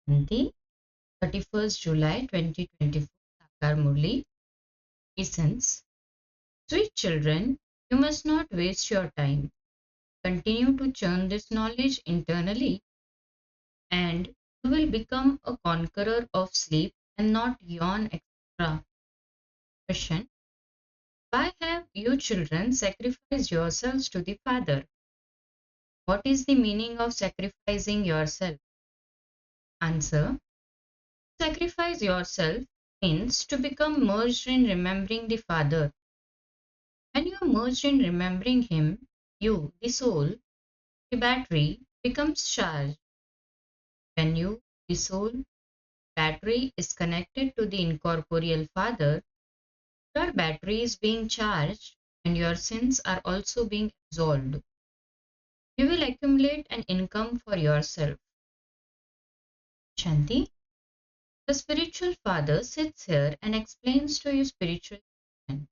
Shanti, 31st July 2024, Sakar Murli. Essence. Sweet children, you must not waste your time. Continue to churn this knowledge internally, and you will become a conqueror of sleep and not yawn extra. Question. Why have you children sacrificed yourselves to the Father? What is the meaning of sacrificing yourself? Answer. Sacrifice yourself means to become merged in remembering the Father. When you are merged in remembering Him, you, the soul, the battery, becomes charged. When you, the soul, battery, is connected to the incorporeal Father, your battery is being charged and your sins are also being absolved. You will accumulate an income for yourself. Shanti, the spiritual father sits here and explains to you spiritual children.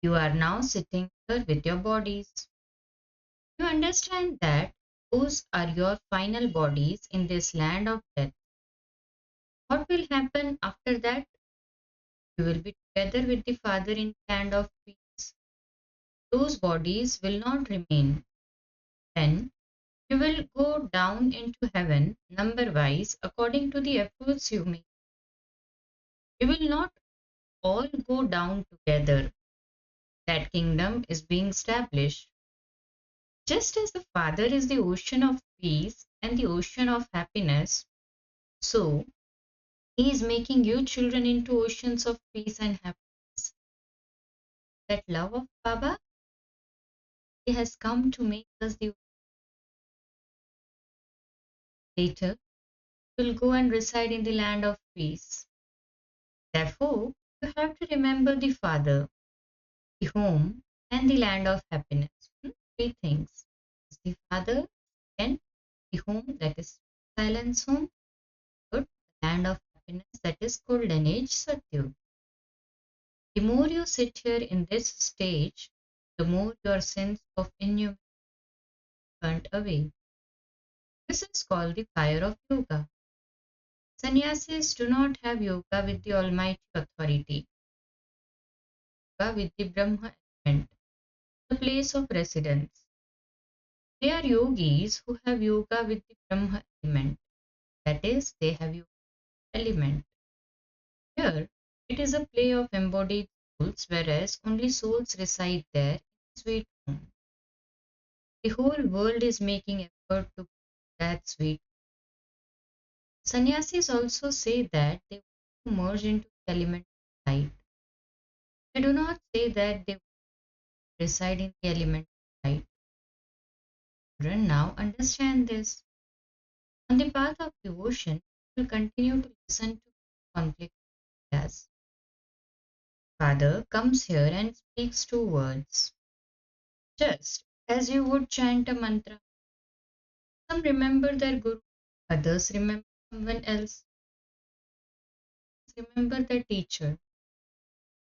You are now sitting here with your bodies. You understand that those are your final bodies in this land of death. What will happen after that? You will be together with the Father in the land of peace. Those bodies will not remain. Then you will go down into heaven number wise according to the efforts you make. You will not all go down together. That kingdom is being established. Just as the Father is the ocean of peace and the ocean of happiness, so He is making you children into oceans of peace and happiness. That love of Baba, He has come to make us the later will go and reside in the land of peace. Therefore, you have to remember the Father, the home, and the land of happiness. Three things. The Father, and the home, that is silence home. Third, the land of happiness, that is golden age Satyug. The more you sit here in this stage, the more your sense of inhumanity burnt away. This is called the fire of yoga. Sannyasis do not have yoga with the almighty authority, yoga with the Brahma element, the place of residence. They are yogis who have yoga with the Brahma element, that is, they have yoga element. Here, it is a play of embodied souls, whereas only souls reside there in sweet home. The whole world is making effort to that sweet. Sannyasis also say that they want to merge into the element of light. They do not say that they reside in the element of light. Children now understand this. On the path of devotion, you will continue to listen to conflict ideas. Father comes here and speaks two words, just as you would chant a mantra. Some remember their guru, others remember someone else, remember their teacher.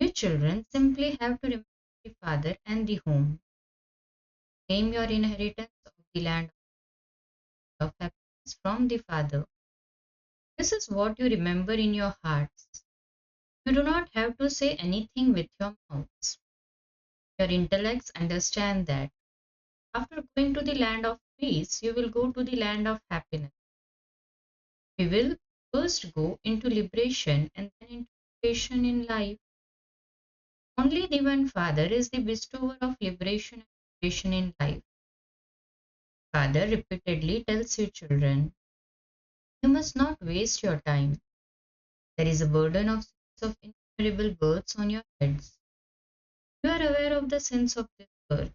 You children simply have to remember the Father and the home. Claim your inheritance of the land of happiness from the Father. This is what you remember in your hearts. You do not have to say anything with your mouths. Your intellects understand that after going to the land of peace, you will go to the land of happiness. We will first go into liberation and then into liberation in life. Only the one Father is the bestower of liberation and liberation in life. Father repeatedly tells you children, you must not waste your time. There is a burden of sins of innumerable births on your heads. You are aware of the sins of this birth.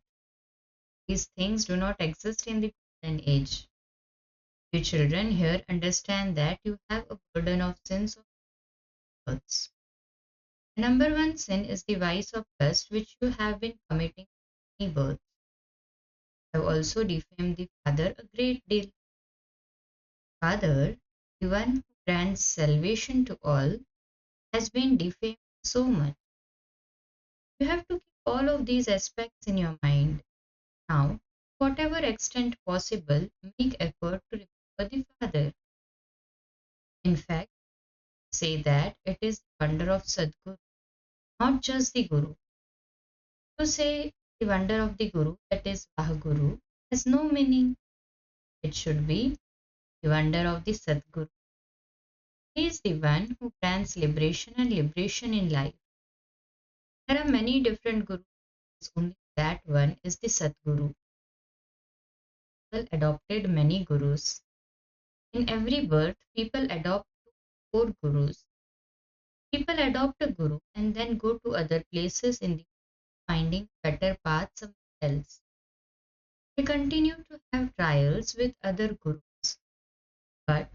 These things do not exist in the golden age. You children here understand that you have a burden of sins of births. The number one sin is the vice of lust which you have been committing many births. You have also defamed the Father a great deal. Father, the one who grants salvation to all, has been defamed so much. You have to keep all of these aspects in your mind. Now, to whatever extent possible, make effort to remember the Father. In fact, say that it is the wonder of Sadguru, not just the Guru. To say the wonder of the Guru, that is Vahguru, has no meaning. It should be the wonder of the Sadguru. He is the one who grants liberation and liberation in life. There are many different gurus, only that one is the Sadguru. People adopted many gurus. In every birth, people adopt four gurus. People adopt a guru and then go to other places in the finding better path somewhere else. They continue to have trials with other gurus, but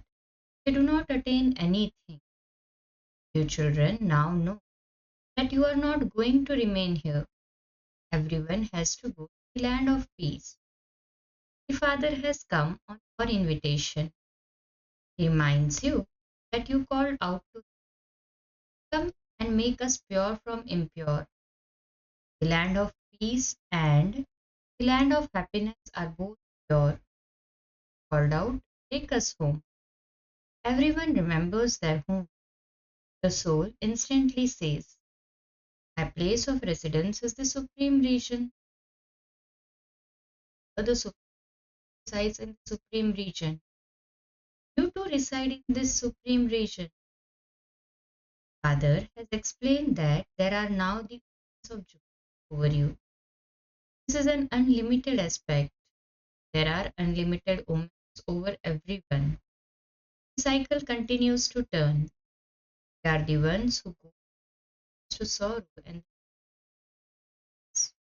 they do not attain anything. You children now know that you are not going to remain here. Everyone has to go to the land of peace. The Father has come on your invitation. He reminds you that you called out to come and make us pure from impure. The land of peace and the land of happiness are both pure. Called out, take us home. Everyone remembers their home. The soul instantly says, my place of residence is the supreme region. The supreme resides in the supreme region. You too reside in this supreme region. Father has explained that there are now the omens of joy over you. This is an unlimited aspect. There are unlimited omens over everyone. The cycle continues to turn. We are the ones who go to sorrow and peace.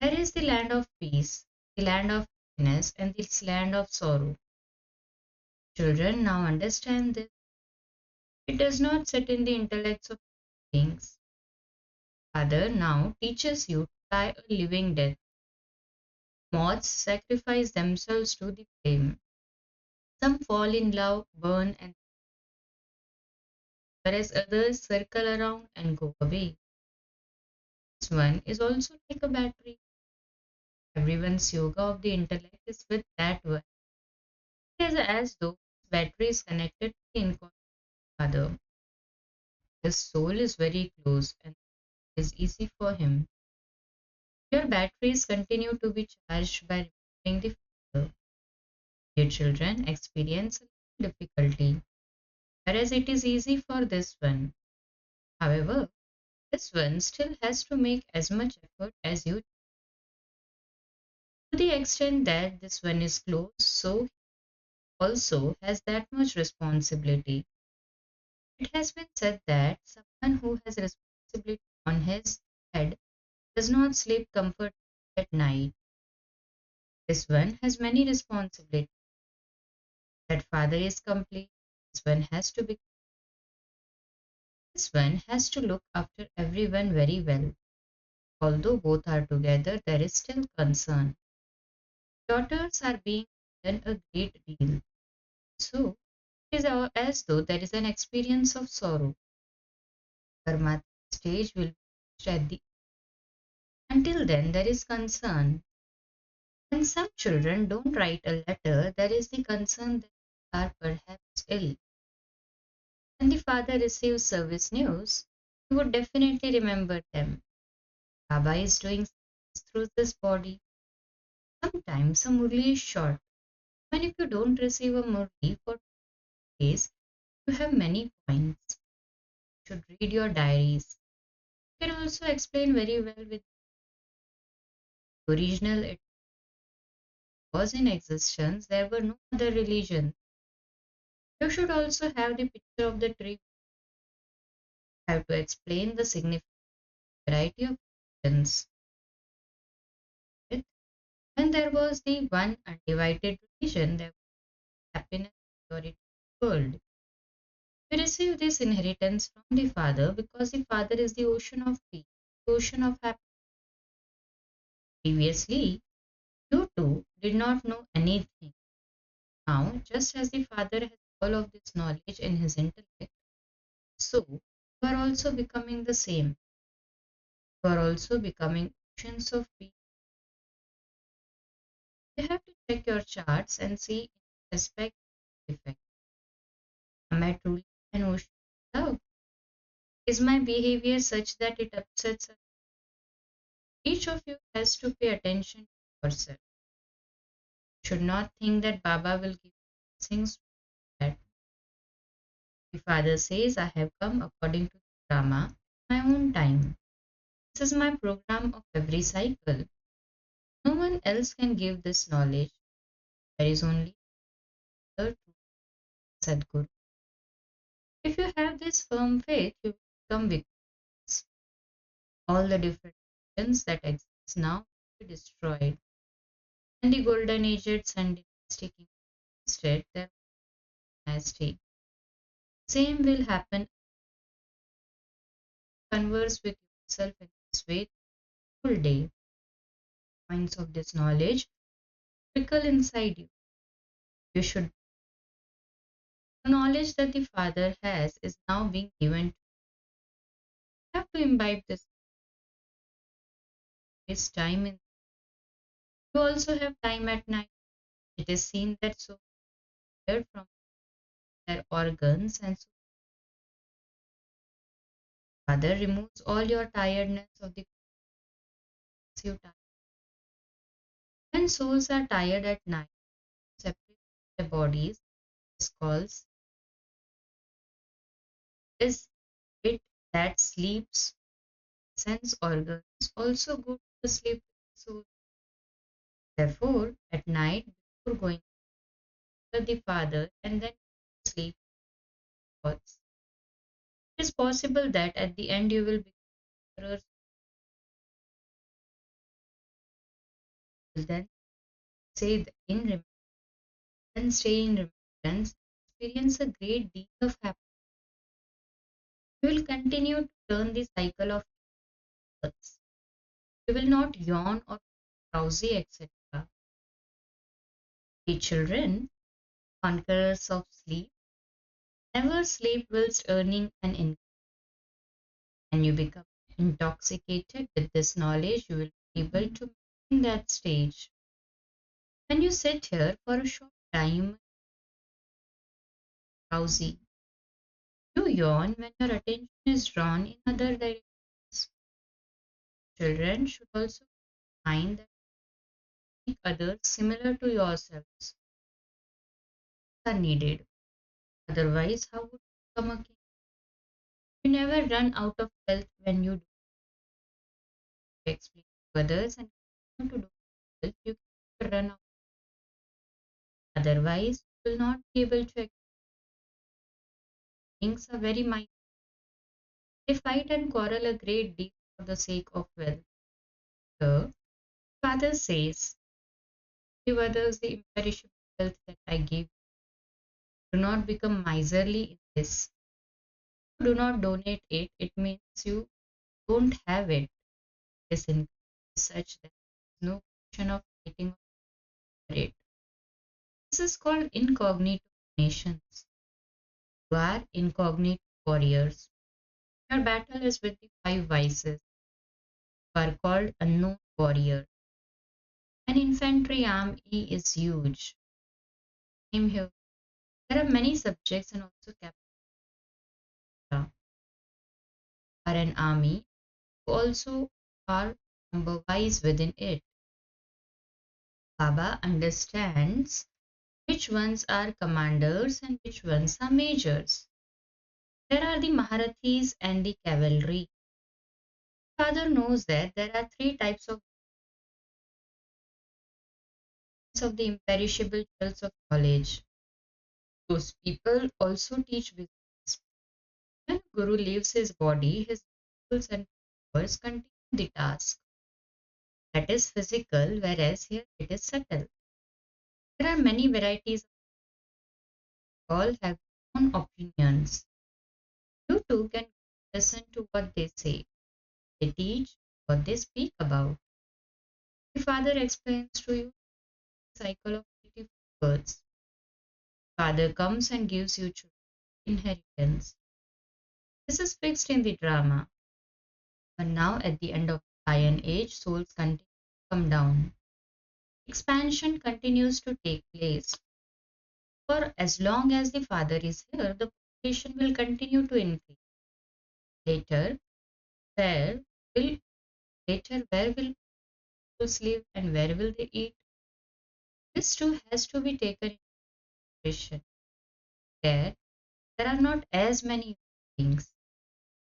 There is the land of peace, the land of happiness, and this land of sorrow. Children now understand this. It does not sit in the intellects of beings. Father now teaches you to die a living death. Moths sacrifice themselves to the flame. Some fall in love, burn, and whereas others circle around and go away. This one is also like a battery. Everyone's yoga of the intellect is with that one. It is as though this battery is connected to the incorporeal father. His soul is very close and it is easy for him. Your batteries continue to be charged by remembering the father. Your children experience a difficulty, whereas it is easy for this one. However, this one still has to make as much effort as you. To the extent that this one is close, so he also has that much responsibility. It has been said that someone who has responsibility on his head does not sleep comfortably at night. This one has many responsibilities. That father is complete. This one has to be. This one has to look after everyone very well. Although both are together, there is still concern. Daughters are being done a great deal. So it is as though there is an experience of sorrow. Karma stage will be reached at the until then there is concern. When some children don't write a letter, there is the concern that they are perhaps ill. When the father receives service news, he would definitely remember them. Baba is doing service through this body. Sometimes a murli is short. When if you don't receive a murli for 2 days, you have many points. You should read your diaries. You can also explain very well with the original it was in existence, there were no other religion. You should also have the picture of the tree. You have to explain the significant variety of religions. With when there was the one undivided religion, there was happiness and purity of the world. We receive this inheritance from the Father because the Father is the ocean of peace, the ocean of happiness. Previously, you too did not know anything. Now, just as the Father has all of this knowledge in his intellect, so you are also becoming the same. You are also becoming oceans of peace. You have to check your charts and see in what aspect effect. Am I truly an ocean of love? Is my behavior such that it upsets others? Each of you has to pay attention to yourself. You should not think that Baba will give you things that the father says, I have come according to the drama, my own time. This is my program of every cycle. No one else can give this knowledge. There is only the true Sadguru. If you have this firm faith, you will become victorious. All the different religions that exist now will be destroyed, and the golden aged and dynastic kingdoms instead their dynasty. Same will happen. Converse with yourself in this way the whole day. Points of this knowledge trickle inside you. You should the knowledge that the Father has is now being given to you. You have to imbibe this time in. You also have time at night. It is seen that so tired from their organs, and so Father removes all your tiredness of the you time. When souls are tired at night, separate their bodies. This calls is it that sleeps sense organs also go to the sleep soul. Therefore, at night, before going to the Father and then sleep thoughts. It is possible that at the end you will become then say in then stay in remembrance, experience a great deal of happiness. You will continue to turn the cycle of births. You will not yawn or drowsy, etc. The children, conquerors of sleep, never sleep whilst earning an income. And you become intoxicated with this knowledge, you will be able to in that stage. When you sit here for a short time, drowsy, you yawn when your attention is drawn in other directions. Children should also find that make others similar to yourselves are needed. Otherwise, how would you become a king? You never run out of wealth when you do explain to others and continue to do wealth, you can run out. Otherwise, you will not be able to. Kings are very mighty. They fight and quarrel a great deal for the sake of wealth. The father says, give others the imperishable wealth that I give. Do not become miserly in this. Do not donate it. It means you don't have it. This income is such that there is no question of fighting over it. This is called incognito nations. You are incognito warriors. Your battle is with the five vices. You are called unknown warrior. An infantry army is huge. Same here. There are many subjects and also captains are an army who also are number wise within it. Baba understands which ones are commanders and which ones are majors. There are the Maharathis and the cavalry. Father knows that there are three types of the imperishable jewels of knowledge. Those people also teach business. When Guru leaves his body, his tools and powers continue the task. That is physical, whereas here it is subtle. There are many varieties. All have their own opinions. You too can listen to what they say. They teach what they speak about. The Father explains to you the cycle of 84 births. Father comes and gives you children, inheritance. This is fixed in the drama. But now, at the end of the Iron Age, souls continue to come down. Expansion continues to take place. For as long as the Father is here, the population will continue to increase. Later, where will where will people live and where will they eat? This too has to be taken into consideration. There are not as many beings.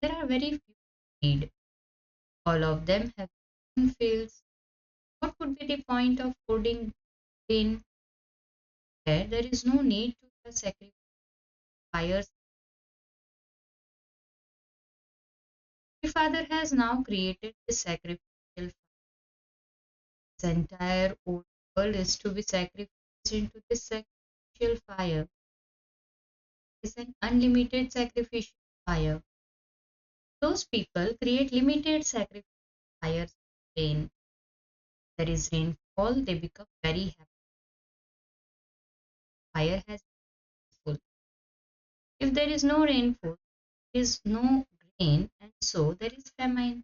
There are very few need. All of them have own fields. What would be the point of hoarding grain where there is no need to have sacrifices? The Father has now created this sacrificial fire. This entire old world is to be sacrificed into this sacrificial fire. It's an unlimited sacrificial fire. Those people create limited sacrificial fires of rain. There is rainfall, they become very happy. Fire has full. If there is no rainfall, there is no grain, and so there is famine.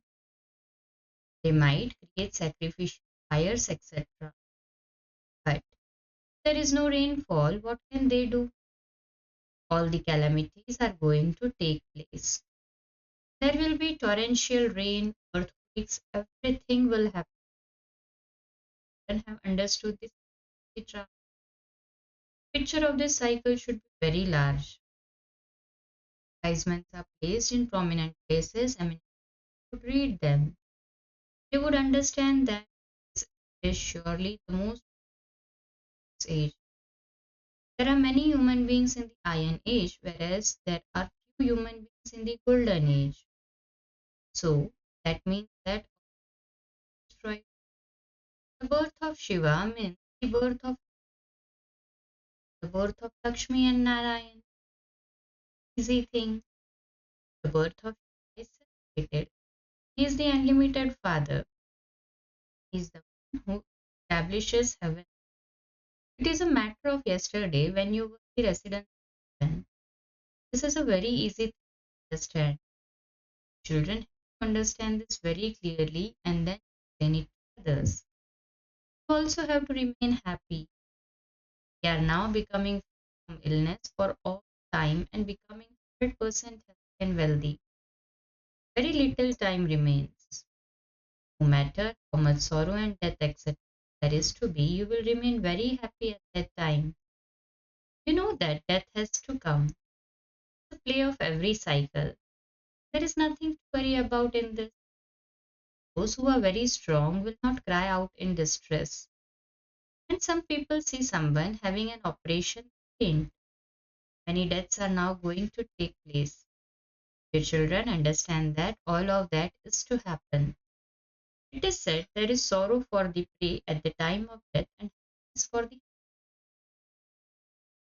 They might create sacrificial fires, etc. But there is no rainfall, what can they do? All the calamities are going to take place. There will be torrential rain, earthquakes, everything will happen. And have understood this etc. Picture of this cycle should be very large. Advertisements are placed in prominent places. I mean, would read them. They would understand that this is surely the most age. There are many human beings in the Iron Age, whereas there are few human beings in the Golden Age. So that means that destroy the birth of Shiva means the birth of Lakshmi and Narayan. Easy thing. The birth of Shiva is celebrated. He is the unlimited Father. He is the one who establishes heaven. It is a matter of yesterday when you were the resident of heaven. This is a very easy thing to understand. Children have to understand this very clearly and then explain it to others. You also have to remain happy. We are now becoming free from illness for all time and becoming 100% healthy and wealthy. Very little time remains. No matter how much sorrow and death, etc., there is to be, you will remain very happy at that time. You know that death has to come. It's the play of every cycle. There is nothing to worry about in this. Those who are very strong will not cry out in distress. And some people see someone having an operation faint. Many deaths are now going to take place. Your children understand that all of that is to happen. It is said there is sorrow for the prey at the time of death and happiness for the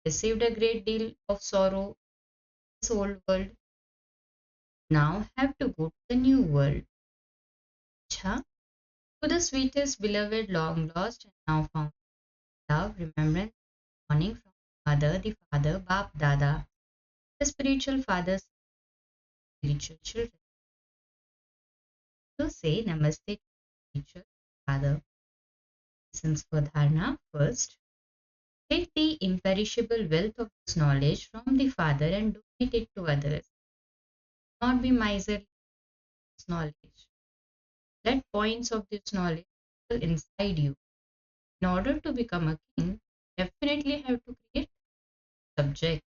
received a great deal of sorrow in this old world. Now have to go to the new world. Cha, to the sweetest, beloved, long lost, and now found love, remembrance, morning from mother, the father, Bap Dada, the spiritual fathers, spiritual children. So say Namaste to spiritual father. Lessons for Dharna. First, take the imperishable wealth of this knowledge from the Father and donate it to others. Do not be miserly with this knowledge. Let points of this knowledge settle inside you. In order to become a king, you definitely have to create subject.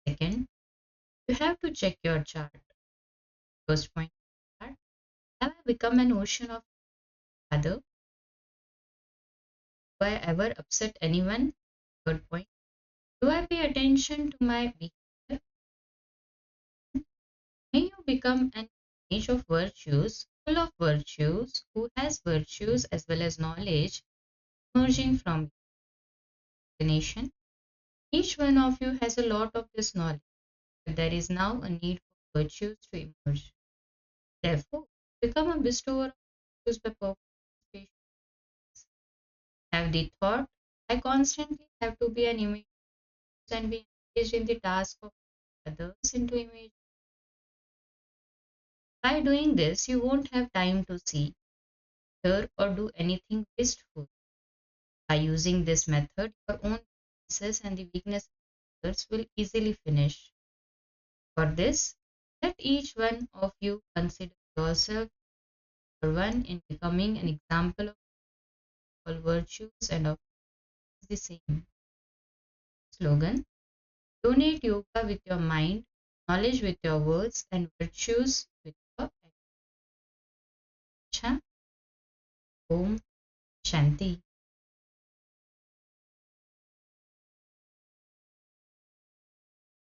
Second, you have to check your chart. First point, chart. Have I become an ocean of other? Do I ever upset anyone? Third point, do I pay attention to my behavior? May you become an image of virtues, full of virtues, who has virtues as well as knowledge emerging from the nation. Each one of you has a lot of this knowledge, but there is now a need for virtues to emerge. Therefore, become a bestower of virtues by purpose. Have the thought, I constantly have to be an image and be engaged in the task of others into image. By doing this, you won't have time to see, hear, or do anything wasteful. By using this method, your own weaknesses and the weaknesses of others will easily finish. For this, let each one of you consider yourself for one in becoming an example of all virtues and of the same. Slogan: donate yoga with your mind, knowledge with your words, and virtues with your action. Om Shanti.